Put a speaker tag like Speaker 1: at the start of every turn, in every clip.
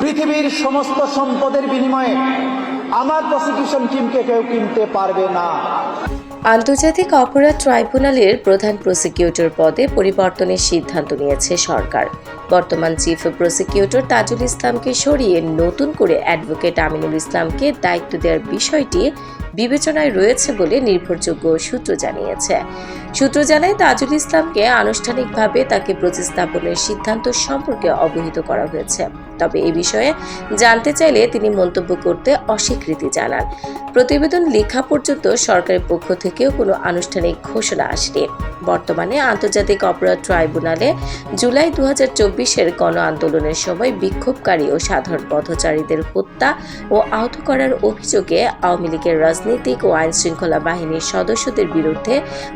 Speaker 1: পৃথিবীর সমস্ত সম্পদের বিনিময়ে আমার প্রসিকিউশন টিমকে কেউ কিনতে পারবে না।
Speaker 2: আন্তর্জাতিক অপরাধ ট্রাইব্যুনালের প্রধান প্রসিকিউটর পদে পরিবর্তনের সিদ্ধান্ত নিয়েছে সরকার। বর্তমান চিফ প্রসিকিউটর তাজুল ইসলামকে সরিয়ে নতুন করে অ্যাডভোকেট আমিনুল ইসলামকে দায়িত্ব দেওয়ার বিষয়টি বিবেচনায় রয়েছে বলে নির্ভরযোগ্য সূত্র জানিয়েছে। সূত্র জানায় তাজুল ইসলামকে আনুষ্ঠানিকভাবে তাকে প্রতিস্থাপনের সিদ্ধান্ত সম্পর্কে অবহিত করা হয়েছে, তবে এ বিষয়ে জানতে চাইলে তিনি মন্তব্য করতে অস্বীকৃতি জানান। প্রতিবেদন লেখা পর্যন্ত সরকারের পক্ষ থেকেও কোনো আনুষ্ঠানিক ঘোষণা আসেনি। বর্তমানে আন্তর্জাতিক অপরাধ ট্রাইব্যুনালে জুলাই 2024-এর গণ আন্দোলনের সময় বিক্ষোভকারী ও সাধারণ পথচারীদের হত্যা ও আহত করার অভিযোগে আওয়ামী লীগের রাজনৈতিক ও আইন শৃঙ্খলা বাহিনীর সদস্যদের বিরুদ্ধে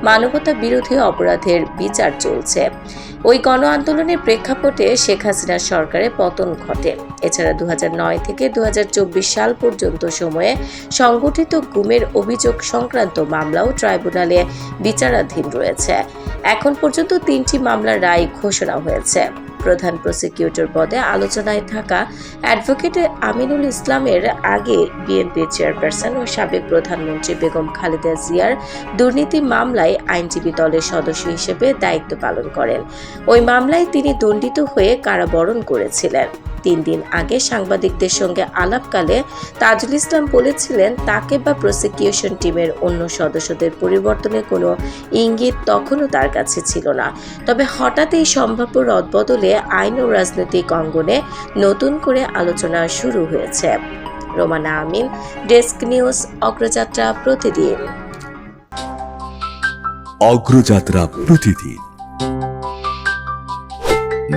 Speaker 2: মানবতা বিরোধী অপরাধের বিচার চলছে। ওই গণ আন্দোলনের প্রেক্ষাপটে শেখ হাসিনার সরকারের পতন ঘটে। এছাড়া 2009 থেকে 2024 সাল পর্যন্ত সময়ে সংগঠিত গুমের অভিযোগ সংক্রান্ত মামলাও ট্রাইব্যুনালে বিচারাধীন রয়েছে। এখন পর্যন্ত 3টি মামলার রায় ঘোষণা হয়েছে। প্রধান প্রসিকিউটর পদে আলোচনায় থাকা অ্যাডভোকেট আমিনুল ইসলামের আগে বিএনপির চেয়ারপারসন ও সাবেক প্রধানমন্ত্রী বেগম খালেদা জিয়ার দুর্নীতি মামলায় আইনজীবী দলের সদস্য হিসেবে দায়িত্ব পালন করেন। ওই মামলায় তিনি দণ্ডিত হয়ে কারাবরণ করেছিলেন। 3 দিন আগে সাংবাদিকদের সঙ্গে আলাপকালে তাজুল ইসলাম বলেছিলেন, তাকে বা প্রসিকিউশন টিমের অন্য সদস্যদের পরিবর্তনের কোনো ইঙ্গিত তখনও তার কাছে ছিল না। তবে হঠাৎ এই সম্ভাব্য রদবদলে আইন ও রাজনৈতিক অঙ্গনে নতুন করে আলোচনা শুরু হয়েছে। রোমানা আমিন, ডেস্ক নিউজ, অগ্রযাত্রা প্রতিদিন।
Speaker 3: অগ্রযাত্রা প্রতিদিন,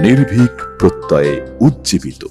Speaker 3: নির্ভীক প্রত্যয়ে উজ্জীবিত।